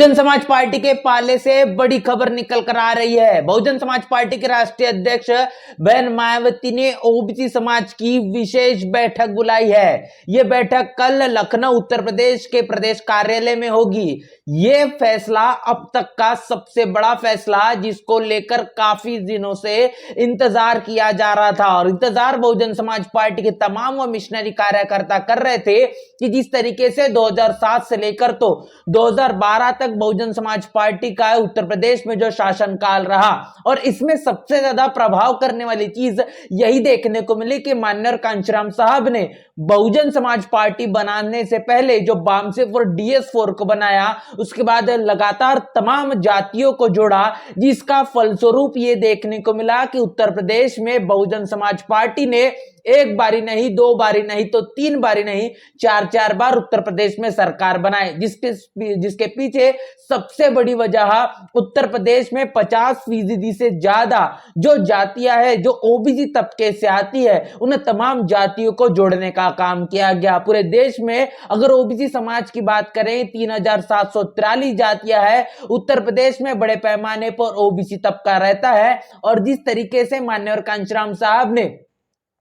Bahujan Samaj party के पाले से बड़ी खबर निकल कर आ रही है। बहुजन समाज पार्टी के राष्ट्रीय अध्यक्ष बहन मायावती ने ओबीसी समाज की विशेष बैठक बुलाई है। यह बैठक कल लखनऊ उत्तर प्रदेश के प्रदेश कार्यालय में होगी। यह फैसला अब तक का सबसे बड़ा फैसला, जिसको लेकर काफी दिनों से इंतजार किया जा रहा था और इंतजार बहुजन समाज पार्टी के तमाम व मिशनरी कार्यकर्ता कर रहे थे कि जिस तरीके से 2007 से लेकर तो 2012 तक बहुजन समाज पार्टी का उत्तर प्रदेश में जो शासनकाल रहा और इसमें सबसे ज्यादा प्रभाव करने वाली चीज यही देखने को मिली कि माननीय कांशीराम साहब ने बहुजन समाज पार्टी बनाने से पहले जो बामसेफ और DS4 को बनाया, उसके बाद लगातार तमाम जातियों को जोड़ा, जिसका फलस्वरूप ये देखने को मिला कि उत्तर प्रदेश में बहुजन समाज पार्टी ने एक बारी नहीं, दो बारी नहीं तो तीन बारी नहीं, चार बार उत्तर प्रदेश में सरकार बनाए, जिसके पीछे सबसे बड़ी वजह उत्तर प्रदेश में 50% से ज्यादा जो जातियां है जो ओबीसी तबके से आती है, उन तमाम जातियों को जोड़ने का काम किया गया। पूरे देश में अगर ओबीसी समाज की बात करें 3743 जातियां है, उत्तर प्रदेश में बड़े पैमाने पर ओबीसी तबका रहता है। और जिस तरीके से माननीय कांशीराम साहब ने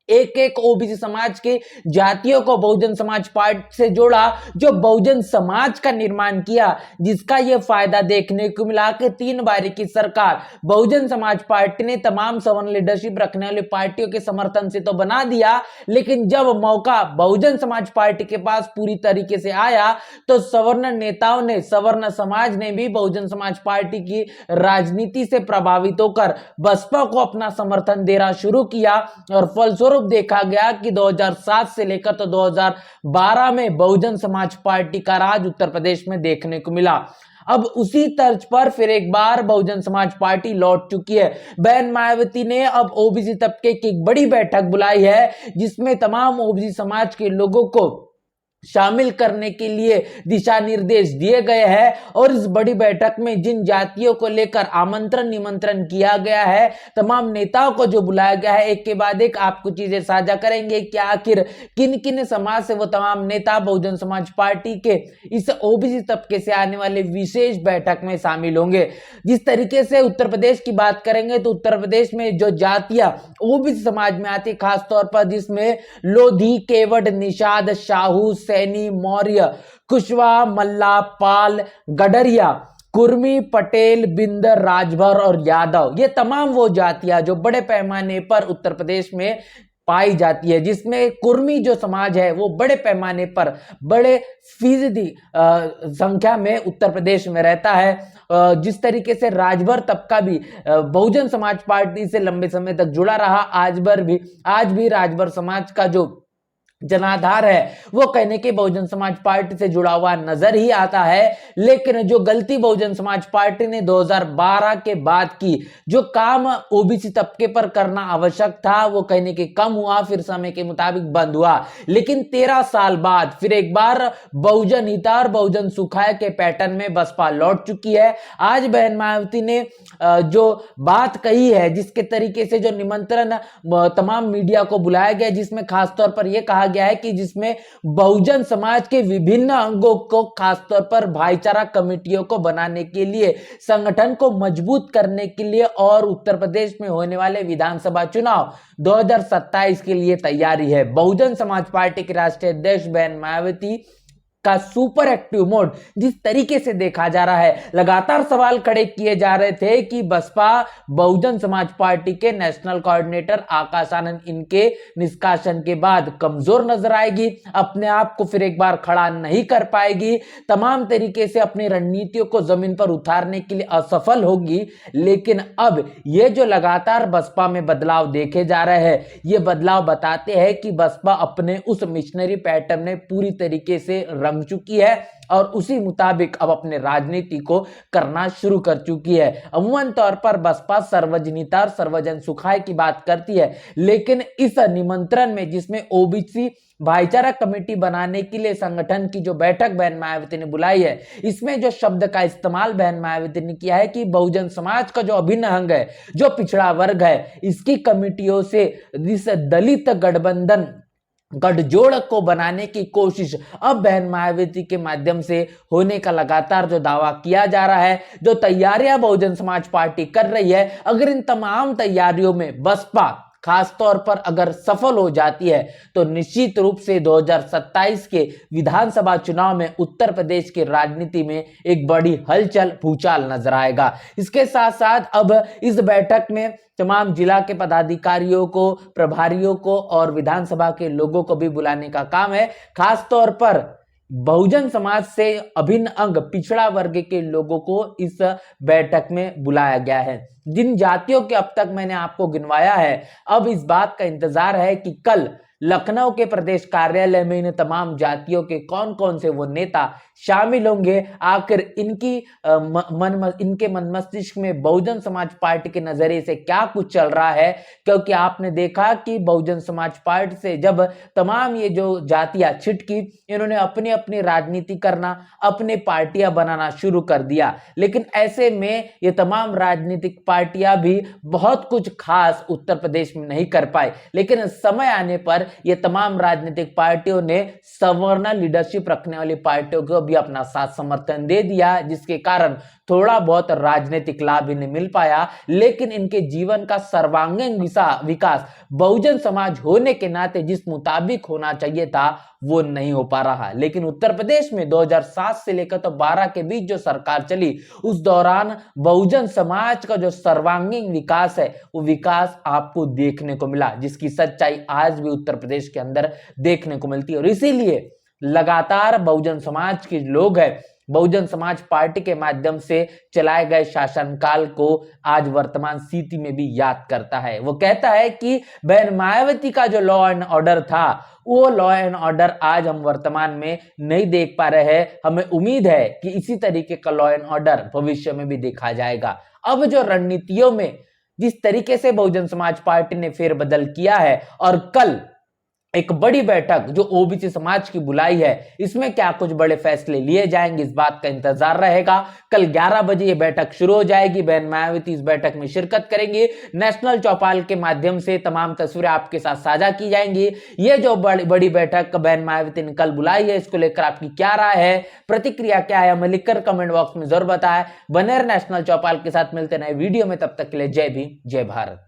एक एक ओबीसी समाज के जातियों को बहुजन समाज पार्टी से जोड़ा, जो बहुजन समाज का निर्माण किया, जिसका यह फायदा देखने को मिला कि 3 बारी की सरकार बहुजन समाज पार्टी ने तमाम सवर्ण लीडरशिप रखने वाली पार्टियों के समर्थन से तो बना दिया, लेकिन जब मौका बहुजन समाज पार्टी के पास पूरी तरीके से आया तो सवर्ण नेताओं ने, सवर्ण समाज ने भी बहुजन समाज पार्टी की राजनीति से प्रभावित होकर बसपा को अपना समर्थन देना शुरू किया और फलस्वरूप देखा गया कि 2007 से लेकर तो 2012 में बहुजन समाज पार्टी का राज उत्तर प्रदेश में देखने को मिला। अब उसी तर्ज पर फिर एक बार बहुजन समाज पार्टी लौट चुकी है। बहन मायावती ने अब ओबीसी तबके की एक बड़ी बैठक बुलाई है, जिसमें तमाम ओबीसी समाज के लोगों को शामिल करने के लिए दिशा निर्देश दिए गए हैं। और इस बड़ी बैठक में जिन जातियों को लेकर आमंत्रण निमंत्रण किया गया है, तमाम नेताओं को जो बुलाया गया है, एक के बाद एक आपको चीजें साझा करेंगे कि आखिर किन किन समाज से वो तमाम नेता बहुजन समाज पार्टी के इस ओबीसी तबके से आने वाले विशेष बैठक में शामिल होंगे। जिस तरीके से उत्तर प्रदेश की बात करेंगे तो उत्तर प्रदेश में जो जातियां ओबीसी समाज में आती, खासतौर पर जिसमें लोधी, केवट, निषाद, शाहू, सैनी, मौर्य, कुशवाहा, मल्ला, पाल, गडरिया, कुर्मी, पटेल, बिंदर, राजभर और यादव, ये तमाम वो जातियां जो बड़े पैमाने पर उत्तर प्रदेश में पाई जाती है, जिसमें कुर्मी जो समाज है वो बड़े पैमाने पर बड़े फीसदी संख्या में उत्तर प्रदेश में रहता है। जिस तरीके से राजभर तबका भी बहुजन समाज पार्टी से लंबे समय तक जुड़ा रहा, आज भी राजभर समाज का जो जनाधार है वो कहने के बहुजन समाज पार्टी से जुड़ा हुआ नजर ही आता है। लेकिन जो गलती बहुजन समाज पार्टी ने 2012 के बाद की, जो काम ओबीसी तबके पर करना आवश्यक था, वो कहने के कम हुआ, फिर समय के मुताबिक बंद हुआ। लेकिन 13 साल बाद फिर एक बार बहुजन हिता और बहुजन सुखाय के पैटर्न में बसपा लौट चुकी है। आज बहन मायावती ने जो बात कही है, जिसके तरीके से जो निमंत्रण तमाम मीडिया को बुलाया गया, जिसमें खासतौर पर यह कहा गया है कि जिसमें बहुजन समाज के विभिन्न अंगों को, खासतौर पर भाईचारा कमेटियों को बनाने के लिए, संगठन को मजबूत करने के लिए और उत्तर प्रदेश में होने वाले विधानसभा चुनाव 2027 के लिए तैयारी है। बहुजन समाज पार्टी के राष्ट्रीय अध्यक्ष बहन मायावती का सुपर एक्टिव मोड जिस तरीके से देखा जा रहा है, लगातार सवाल खड़े किए जा रहे थे कि बसपा बहुजन समाज पार्टी के नेशनल कोऑर्डिनेटर आकाश आनंद इनके निष्कासन के बाद कमजोर नजर आएगी, अपने आप को फिर एक बार खड़ा नहीं कर पाएगी, तमाम तरीके से अपनी रणनीतियों को जमीन पर उतारने के लिए असफल होगी। लेकिन अब ये जो लगातार बसपा में बदलाव देखे जा रहे हैं, ये बदलाव बताते हैं कि बसपा अपने उस मिशनरी पैटर्न में पूरी तरीके से रंग चुकी है और उसी मुताबिक अब अपने राजनीति को करना शुरू कर चुकी है। अमूमन तौर पर बसपा सर्वजनिता और सर्वजन सुखाय की बात करती है, लेकिन इस निमंत्रण में जिसमें ओबीसी भाईचारा कमेटी बनाने के लिए संगठन की जो बैठक बहन मायावती ने बुलाई है, इसमें जो शब्द का इस्तेमाल बहन मायावती ने किया है कि बहुजन समाज का जो अभिन्न अंग है, जो पिछड़ा वर्ग है, इसकी कमेटियों से इस दलित गठबंधन गठजोड़ को बनाने की कोशिश अब बहन मायावती के माध्यम से होने का लगातार जो दावा किया जा रहा है, जो तैयारियां बहुजन समाज पार्टी कर रही है, अगर इन तमाम तैयारियों में बसपा खास तौर पर अगर सफल हो जाती है तो निश्चित रूप से 2027 के विधानसभा चुनाव में उत्तर प्रदेश की राजनीति में एक बड़ी हलचल भूचाल नजर आएगा। इसके साथ साथ अब इस बैठक में तमाम जिला के पदाधिकारियों को, प्रभारियों को और विधानसभा के लोगों को भी बुलाने का काम है। खास तौर पर बहुजन समाज से अभिन्न अंग पिछड़ा वर्ग के लोगों को इस बैठक में बुलाया गया है। जिन जातियों के अब तक मैंने आपको गिनवाया है, अब इस बात का इंतजार है कि कल लखनऊ के प्रदेश कार्यालय में इन तमाम जातियों के कौन कौन से वो नेता शामिल होंगे, आखिर इनके मन मस्तिष्क में बहुजन समाज पार्टी के नजरिए से क्या कुछ चल रहा है। क्योंकि आपने देखा कि बहुजन समाज पार्टी से जब तमाम ये जो जातियां छिटकी, इन्होंने अपनी अपनी राजनीति करना, अपने पार्टियां बनाना शुरू कर दिया। लेकिन ऐसे में ये तमाम राजनीतिक पार्टियां भी बहुत कुछ खास उत्तर प्रदेश में नहीं कर पाए। लेकिन समय आने पर ये तमाम राजनीतिक पार्टियों ने सवर्ण लीडरशिप रखने वाली पार्टियों को भी अपना साथ समर्थन दे दिया, जिसके कारण थोड़ा बहुत राजनीतिक लाभ इन्हें मिल पाया। लेकिन इनके जीवन का सर्वांगीण विकास बहुजन समाज होने के नाते जिस मुताबिक होना चाहिए था वो नहीं हो पा रहा। लेकिन उत्तर प्रदेश में 2007 से लेकर तो 12 के बीच जो सरकार चली, उस दौरान बहुजन समाज का जो सर्वांगीण विकास है वो विकास आपको देखने को मिला, जिसकी सच्चाई आज भी उत्तर प्रदेश के अंदर देखने को मिलती है। और इसीलिए लगातार बहुजन समाज के लोग हैं, बहुजन समाज पार्टी के माध्यम से चलाए गए शासनकाल को आज वर्तमान स्थिति में भी याद करता है। वो कहता है कि बहन मायावती का जो लॉ एंड ऑर्डर था, वो लॉ एंड ऑर्डर आज हम वर्तमान में नहीं देख पा रहे हैं। हमें उम्मीद है कि इसी तरीके का लॉ एंड ऑर्डर भविष्य में भी देखा जाएगा। अब जो रणनीतियों में जिस तरीके से बहुजन समाज पार्टी ने फेरबदल किया है और कल एक बड़ी बैठक जो ओबीसी समाज की बुलाई है, इसमें क्या कुछ बड़े फैसले लिए जाएंगे, इस बात का इंतजार रहेगा। कल 11 बजे ये बैठक शुरू हो जाएगी। बहन मायावती इस बैठक में शिरकत करेंगी। नेशनल चौपाल के माध्यम से तमाम तस्वीरें आपके साथ साझा की जाएंगी। ये जो बड़ी बैठक बहन मायावती ने कल बुलाई है, इसको लेकर आपकी क्या राय है, प्रतिक्रिया क्या है, हमें लिखकर कमेंट बॉक्स में जरूर बताएं। बने नेशनल चौपाल के साथ, मिलते नए वीडियो में, तब तक के लिए जय भीम, जय भारत।